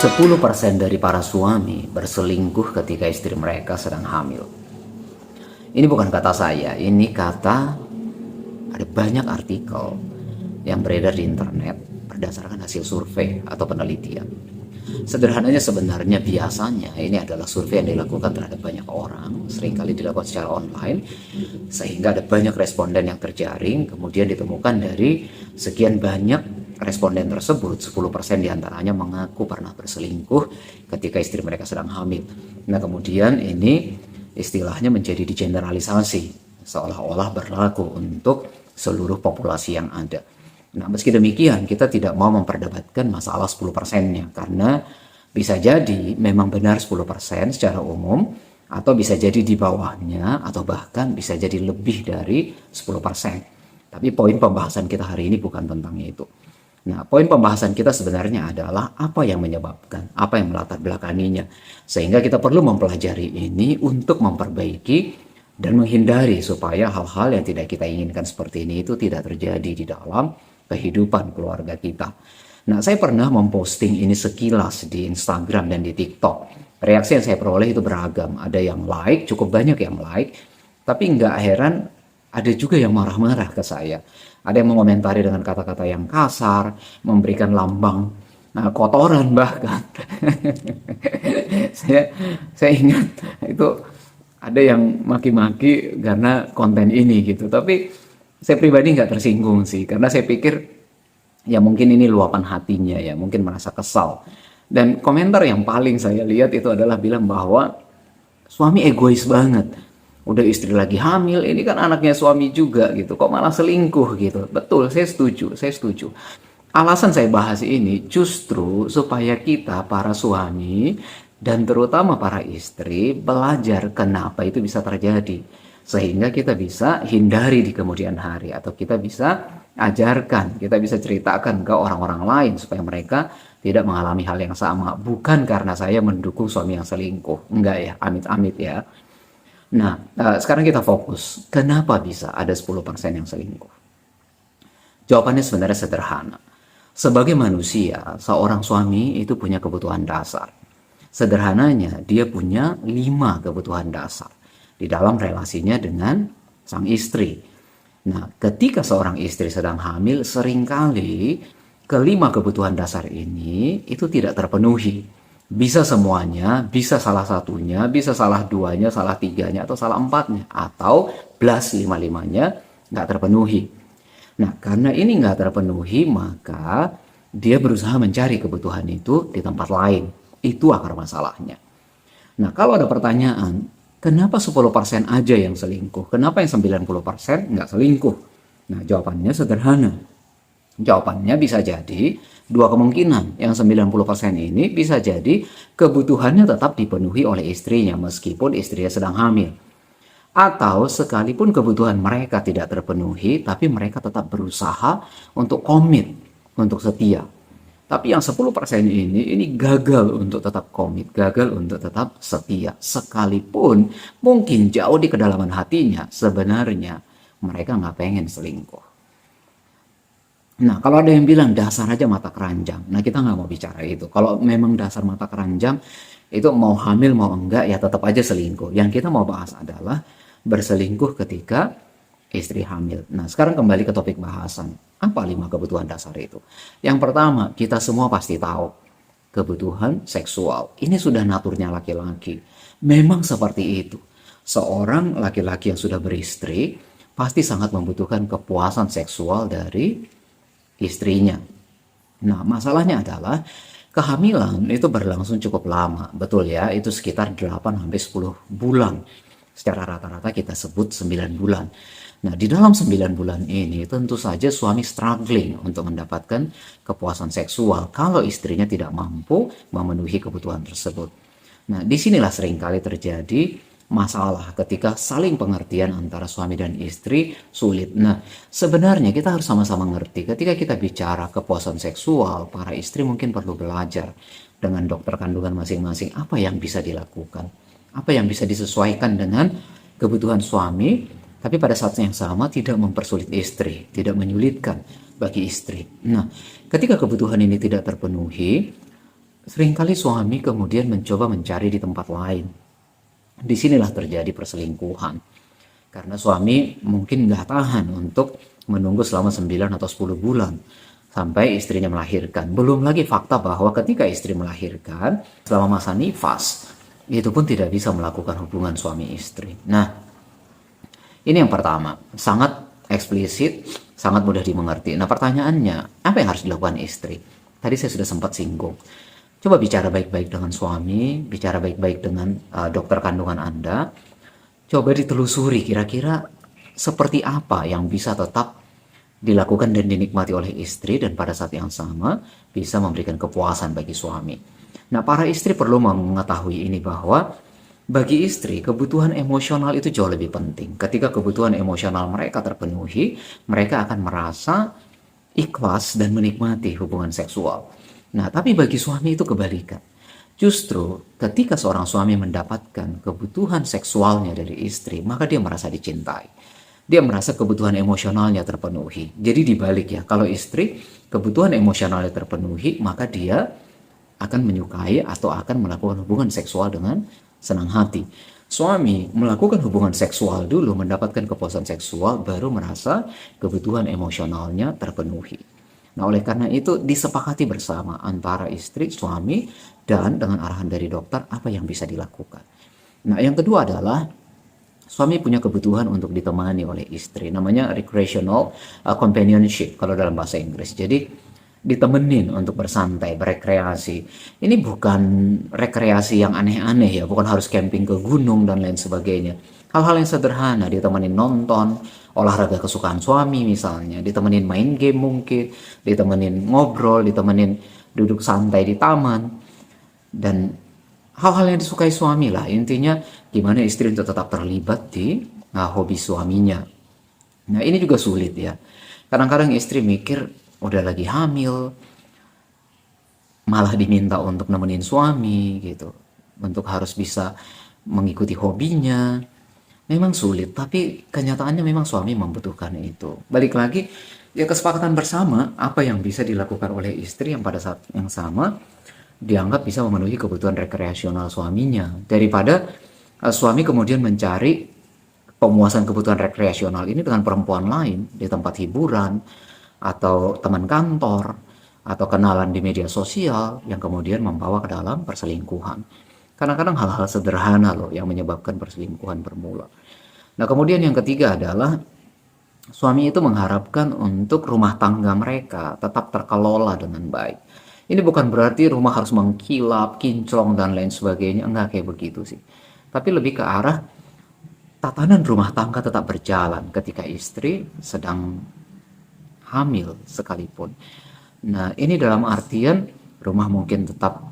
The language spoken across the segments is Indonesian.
10% dari para suami berselingkuh ketika istri mereka sedang hamil. Ini bukan kata saya, ini kata ada banyak artikel yang beredar di internet berdasarkan hasil survei atau penelitian. Sederhananya sebenarnya biasanya ini adalah survei yang dilakukan terhadap banyak orang, seringkali dilakukan secara online, sehingga ada banyak responden yang terjaring, kemudian ditemukan dari sekian banyak responden tersebut, 10% diantaranya mengaku pernah berselingkuh ketika istri mereka sedang hamil. Nah kemudian ini istilahnya menjadi digeneralisasi, seolah-olah berlaku untuk seluruh populasi yang ada. Nah meski demikian kita tidak mau memperdebatkan masalah 10%-nya, karena bisa jadi memang benar 10% secara umum, atau bisa jadi di bawahnya, atau bahkan bisa jadi lebih dari 10%. Tapi poin pembahasan kita hari ini bukan tentang itu. Nah, poin pembahasan kita sebenarnya adalah apa yang menyebabkan, apa yang melatar belakanginya. Sehingga kita perlu mempelajari ini untuk memperbaiki dan menghindari supaya hal-hal yang tidak kita inginkan seperti ini itu tidak terjadi di dalam kehidupan keluarga kita. Nah, saya pernah memposting ini sekilas di Instagram dan di TikTok. Reaksi yang saya peroleh itu beragam. Ada yang like, cukup banyak yang like. Tapi nggak heran, ada juga yang marah-marah ke saya. Ada yang mengomentari dengan kata-kata yang kasar, memberikan lambang kotoran bahkan. saya ingat itu ada yang maki-maki karena konten ini gitu. Tapi saya pribadi nggak tersinggung sih, karena saya pikir ya mungkin ini luapan hatinya ya, mungkin merasa kesal. Dan komentar yang paling saya lihat itu adalah bilang bahwa suami egois banget. Udah istri lagi hamil, ini kan anaknya suami juga gitu, kok malah selingkuh gitu. Betul, saya setuju. Alasan saya bahas ini justru supaya kita para suami dan terutama para istri belajar kenapa itu bisa terjadi, sehingga kita bisa hindari di kemudian hari, atau kita bisa ajarkan, kita bisa ceritakan ke orang-orang lain supaya mereka tidak mengalami hal yang sama. Bukan karena saya mendukung suami yang selingkuh, enggak ya, amit-amit ya. Nah, sekarang kita fokus. Kenapa bisa ada 10% yang selingkuh? Jawabannya sebenarnya sederhana. Sebagai manusia, seorang suami itu punya kebutuhan dasar. Sederhananya, dia punya 5 kebutuhan dasar di dalam relasinya dengan sang istri. Nah, ketika seorang istri sedang hamil, seringkali kelima kebutuhan dasar ini itu tidak terpenuhi. Bisa semuanya, bisa salah satunya, bisa salah duanya, salah tiganya, atau salah empatnya. Atau plus lima-limanya nggak terpenuhi. Nah, karena ini nggak terpenuhi, maka dia berusaha mencari kebutuhan itu di tempat lain. Itu akar masalahnya. Nah, kalau ada pertanyaan, kenapa 10% aja yang selingkuh? Kenapa yang 90% nggak selingkuh? Nah, jawabannya sederhana. Jawabannya bisa jadi dua kemungkinan. Yang 90% ini bisa jadi kebutuhannya tetap dipenuhi oleh istrinya meskipun istrinya sedang hamil. Atau sekalipun kebutuhan mereka tidak terpenuhi, tapi mereka tetap berusaha untuk komit, untuk setia. Tapi yang 10% ini gagal untuk tetap komit, gagal untuk tetap setia. Sekalipun mungkin jauh di kedalaman hatinya sebenarnya mereka nggak pengen selingkuh. Nah, kalau ada yang bilang dasar aja mata keranjang, nah kita nggak mau bicara itu. Kalau memang dasar mata keranjang, itu mau hamil mau enggak ya tetap aja selingkuh. Yang kita mau bahas adalah berselingkuh ketika istri hamil. Nah, sekarang kembali ke topik bahasan. Apa 5 kebutuhan dasar itu? Yang pertama, kita semua pasti tahu, kebutuhan seksual. Ini sudah naturnya laki-laki. Memang seperti itu. Seorang laki-laki yang sudah beristri pasti sangat membutuhkan kepuasan seksual dari istrinya. Nah, masalahnya adalah kehamilan itu berlangsung cukup lama. Betul ya, itu sekitar 8-10 bulan. Secara rata-rata kita sebut 9 bulan. Nah, di dalam 9 bulan ini tentu saja suami struggling untuk mendapatkan kepuasan seksual kalau istrinya tidak mampu memenuhi kebutuhan tersebut. Nah, disinilah seringkali terjadi masalah ketika saling pengertian antara suami dan istri sulit. Nah, sebenarnya kita harus sama-sama ngerti. Ketika kita bicara kepuasan seksual, para istri mungkin perlu belajar dengan dokter kandungan masing-masing apa yang bisa dilakukan, apa yang bisa disesuaikan dengan kebutuhan suami, tapi pada saat yang sama tidak mempersulit istri, tidak menyulitkan bagi istri. Nah, ketika kebutuhan ini tidak terpenuhi, Seringkali suami kemudian mencoba mencari di tempat lain. Disinilah terjadi perselingkuhan. Karena suami mungkin nggak tahan untuk menunggu selama 9 atau 10 bulan sampai istrinya melahirkan. Belum lagi fakta bahwa ketika istri melahirkan, selama masa nifas, itu pun tidak bisa melakukan hubungan suami istri. Nah, ini yang pertama, sangat eksplisit, sangat mudah dimengerti. Nah, pertanyaannya, apa yang harus dilakukan istri? Tadi saya sudah sempat singgung. Coba bicara baik-baik dengan suami, bicara baik-baik dengan dokter kandungan Anda. Coba ditelusuri kira-kira seperti apa yang bisa tetap dilakukan dan dinikmati oleh istri dan pada saat yang sama bisa memberikan kepuasan bagi suami. Nah, para istri perlu mengetahui ini bahwa bagi istri kebutuhan emosional itu jauh lebih penting. Ketika kebutuhan emosional mereka terpenuhi, mereka akan merasa ikhlas dan menikmati hubungan seksual. Nah, tapi bagi suami itu kebalikan. Justru ketika seorang suami mendapatkan kebutuhan seksualnya dari istri, maka dia merasa dicintai. Dia merasa kebutuhan emosionalnya terpenuhi. Jadi dibalik ya, kalau istri kebutuhan emosionalnya terpenuhi, maka dia akan menyukai atau akan melakukan hubungan seksual dengan senang hati. Suami melakukan hubungan seksual dulu, mendapatkan kepuasan seksual, baru merasa kebutuhan emosionalnya terpenuhi. Nah, oleh karena itu disepakati bersama antara istri, suami, dan dengan arahan dari dokter apa yang bisa dilakukan. Nah, yang kedua adalah suami punya kebutuhan untuk ditemani oleh istri. Namanya recreational companionship kalau dalam bahasa Inggris. Jadi ditemenin untuk bersantai, berekreasi. Ini bukan rekreasi yang aneh-aneh ya, bukan harus camping ke gunung dan lain sebagainya. Hal-hal yang sederhana, ditemenin nonton, olahraga kesukaan suami misalnya, ditemenin main game mungkin, ditemenin ngobrol, ditemenin duduk santai di taman, dan hal-hal yang disukai suami lah. Intinya gimana istri untuk tetap terlibat di hobi suaminya. Nah, ini juga sulit ya. Kadang-kadang istri mikir udah lagi hamil, malah diminta untuk nemenin suami gitu, untuk harus bisa mengikuti hobinya. Memang sulit, tapi kenyataannya memang suami membutuhkan itu. Balik lagi, ya kesepakatan bersama apa yang bisa dilakukan oleh istri yang pada saat yang sama dianggap bisa memenuhi kebutuhan rekreasional suaminya. Daripada suami kemudian mencari pemuasan kebutuhan rekreasional ini dengan perempuan lain di tempat hiburan, atau teman kantor, atau kenalan di media sosial yang kemudian membawa ke dalam perselingkuhan. Kadang-kadang hal-hal sederhana loh yang menyebabkan perselingkuhan bermula. Nah, kemudian yang ketiga adalah suami itu mengharapkan untuk rumah tangga mereka tetap terkelola dengan baik. Ini bukan berarti rumah harus mengkilap, kinclong, dan lain sebagainya. Enggak kayak begitu sih. Tapi lebih ke arah tatanan rumah tangga tetap berjalan ketika istri sedang hamil sekalipun. Nah, ini dalam artian rumah mungkin tetap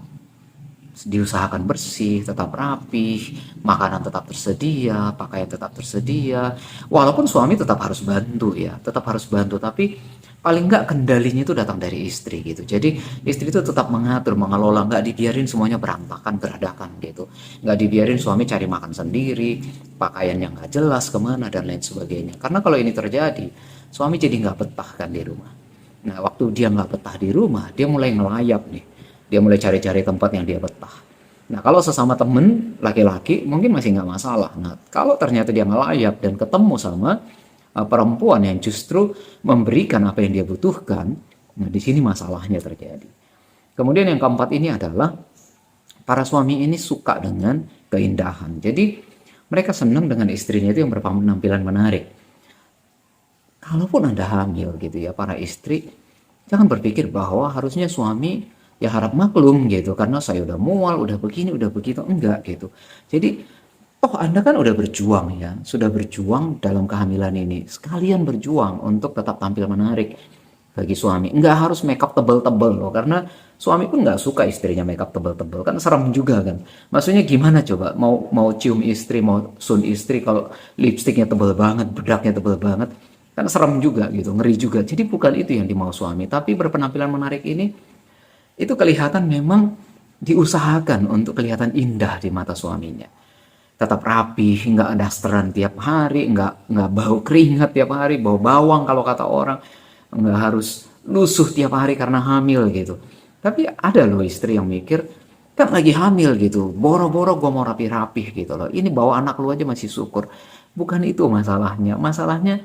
diusahakan bersih, tetap rapih, makanan tetap tersedia, pakaian tetap tersedia. Walaupun suami tetap harus bantu ya, tetap harus bantu, tapi paling nggak kendalinya itu datang dari istri gitu. Jadi istri itu tetap mengatur, mengelola, nggak dibiarin semuanya berantakan, beradakan gitu. Nggak dibiarin suami cari makan sendiri, pakaian yang nggak jelas kemana dan lain sebagainya. Karena kalau ini terjadi, suami jadi nggak betah kan di rumah. Nah, waktu dia nggak betah di rumah, dia mulai ngelayap nih. Dia mulai cari-cari tempat yang dia betah. Nah, kalau sesama temen laki-laki mungkin masih nggak masalah. Nah, kalau ternyata dia ngelayap dan ketemu sama perempuan yang justru memberikan apa yang dia butuhkan, nah di sini masalahnya terjadi. Kemudian yang keempat ini adalah para suami ini suka dengan keindahan. Jadi mereka senang dengan istrinya itu yang berpenampilan menarik. Kalaupun Anda hamil gitu ya, para istri jangan berpikir bahwa harusnya suami ya harap maklum gitu, karena saya udah mual, udah begini, udah begitu. Enggak gitu. Jadi Anda kan udah berjuang ya, sudah berjuang dalam kehamilan ini, sekalian berjuang untuk tetap tampil menarik bagi suami. Enggak harus makeup tebel-tebel loh, karena suami pun nggak suka istrinya makeup tebel-tebel, kan serem juga kan. Maksudnya gimana coba, mau cium istri, mau sun istri kalau lipstiknya tebel banget, bedaknya tebel banget, kan serem juga gitu, ngeri juga. Jadi bukan itu yang dimau suami, tapi berpenampilan menarik ini itu kelihatan memang diusahakan untuk kelihatan indah di mata suaminya. Tetap rapi, nggak dasteran tiap hari, nggak bau keringat tiap hari, bau bawang kalau kata orang, nggak harus lusuh tiap hari karena hamil gitu. Tapi ada loh istri yang mikir, kan lagi hamil gitu, boro-boro gue mau rapi-rapih gitu loh. Ini bawa anak lu aja masih syukur. Bukan itu masalahnya. Masalahnya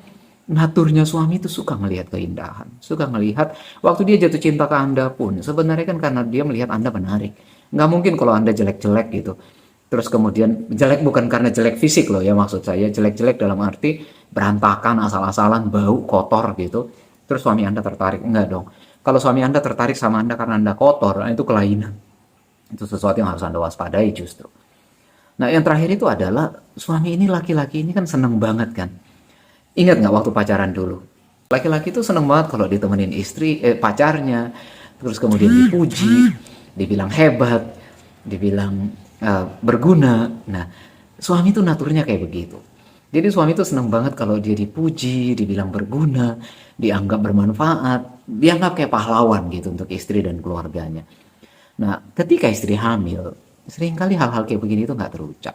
naturnya suami itu suka melihat keindahan. Suka melihat, waktu dia jatuh cinta ke Anda pun, sebenarnya kan karena dia melihat Anda menarik. Nggak mungkin kalau Anda jelek-jelek gitu. Terus kemudian, jelek bukan karena jelek fisik loh ya maksud saya. Jelek-jelek dalam arti berantakan, asal-asalan, bau, kotor gitu. Terus suami Anda tertarik. Enggak dong. Kalau suami Anda tertarik sama Anda karena Anda kotor, nah itu kelainan. Itu sesuatu yang harus Anda waspadai justru. Nah yang terakhir itu adalah, suami ini, laki-laki ini kan seneng banget kan. Ingat nggak waktu pacaran dulu? Laki-laki itu seneng banget kalau ditemenin pacarnya, terus kemudian dipuji, dibilang hebat, dibilang berguna. Nah, suami itu naturnya kayak begitu. Jadi suami itu seneng banget kalau dia dipuji, dibilang berguna, dianggap bermanfaat, dianggap kayak pahlawan gitu untuk istri dan keluarganya. Nah, ketika istri hamil, seringkali hal-hal kayak begini itu nggak terucap.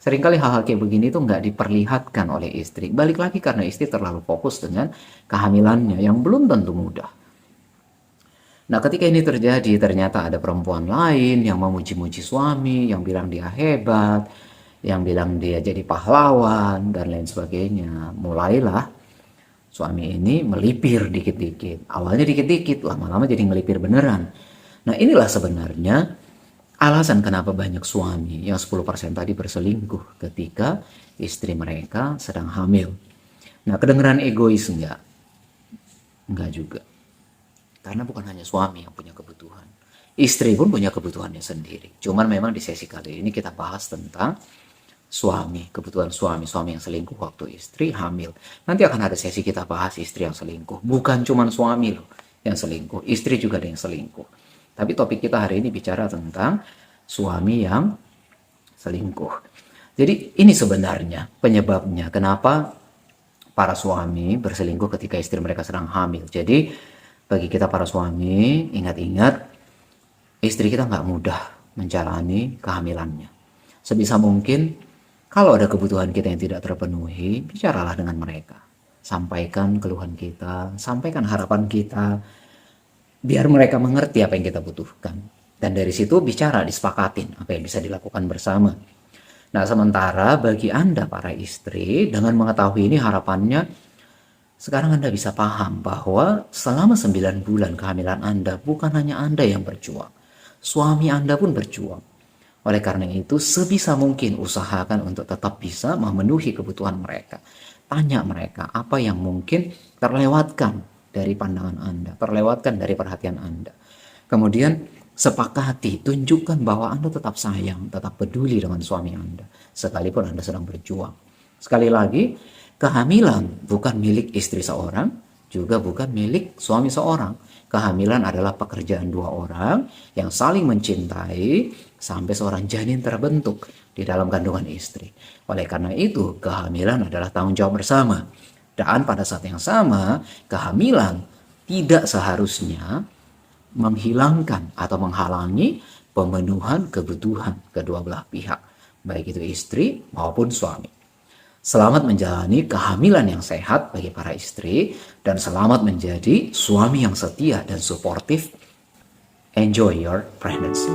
Seringkali hal-hal kayak begini itu nggak diperlihatkan oleh istri. Balik lagi karena istri terlalu fokus dengan kehamilannya yang belum tentu mudah. Nah, ketika ini terjadi, ternyata ada perempuan lain yang memuji-muji suami, yang bilang dia hebat, yang bilang dia jadi pahlawan, dan lain sebagainya. Mulailah suami ini melipir dikit-dikit. Awalnya dikit-dikit, lama-lama jadi melipir beneran. Nah, inilah sebenarnya alasan kenapa banyak suami yang 10% tadi berselingkuh ketika istri mereka sedang hamil. Nah, kedengeran egois enggak? Enggak juga. Karena bukan hanya suami yang punya kebutuhan. Istri pun punya kebutuhannya sendiri. Cuman memang di sesi kali ini kita bahas tentang suami, kebutuhan suami yang selingkuh waktu istri hamil. Nanti akan ada sesi kita bahas istri yang selingkuh. Bukan cuman suami loh yang selingkuh, istri juga ada yang selingkuh. Tapi topik kita hari ini bicara tentang suami yang selingkuh. Jadi ini sebenarnya penyebabnya kenapa para suami berselingkuh ketika istri mereka sedang hamil. Jadi bagi kita para suami, ingat-ingat istri kita nggak mudah menjalani kehamilannya. Sebisa mungkin kalau ada kebutuhan kita yang tidak terpenuhi, bicaralah dengan mereka. Sampaikan keluhan kita, sampaikan harapan kita, biar mereka mengerti apa yang kita butuhkan. Dan dari situ bicara, disepakatin apa yang bisa dilakukan bersama. Nah, sementara bagi Anda para istri, dengan mengetahui ini harapannya, sekarang Anda bisa paham bahwa selama 9 bulan kehamilan Anda, bukan hanya Anda yang berjuang. Suami Anda pun berjuang. Oleh karena itu, sebisa mungkin usahakan untuk tetap bisa memenuhi kebutuhan mereka. Tanya mereka apa yang mungkin terlewatkan dari pandangan Anda, terlewatkan dari perhatian Anda. Kemudian sepakati, tunjukkan bahwa Anda tetap sayang, tetap peduli dengan suami Anda, sekalipun Anda sedang berjuang. Sekali lagi, kehamilan bukan milik istri seorang, juga bukan milik suami seorang. Kehamilan adalah pekerjaan dua orang yang saling mencintai sampai seorang janin terbentuk di dalam kandungan istri. Oleh karena itu, kehamilan adalah tanggung jawab bersama. Dan pada saat yang sama, kehamilan tidak seharusnya menghilangkan atau menghalangi pemenuhan kebutuhan kedua belah pihak, baik itu istri maupun suami. Selamat menjalani kehamilan yang sehat bagi para istri, dan selamat menjadi suami yang setia dan suportif. Enjoy your pregnancy.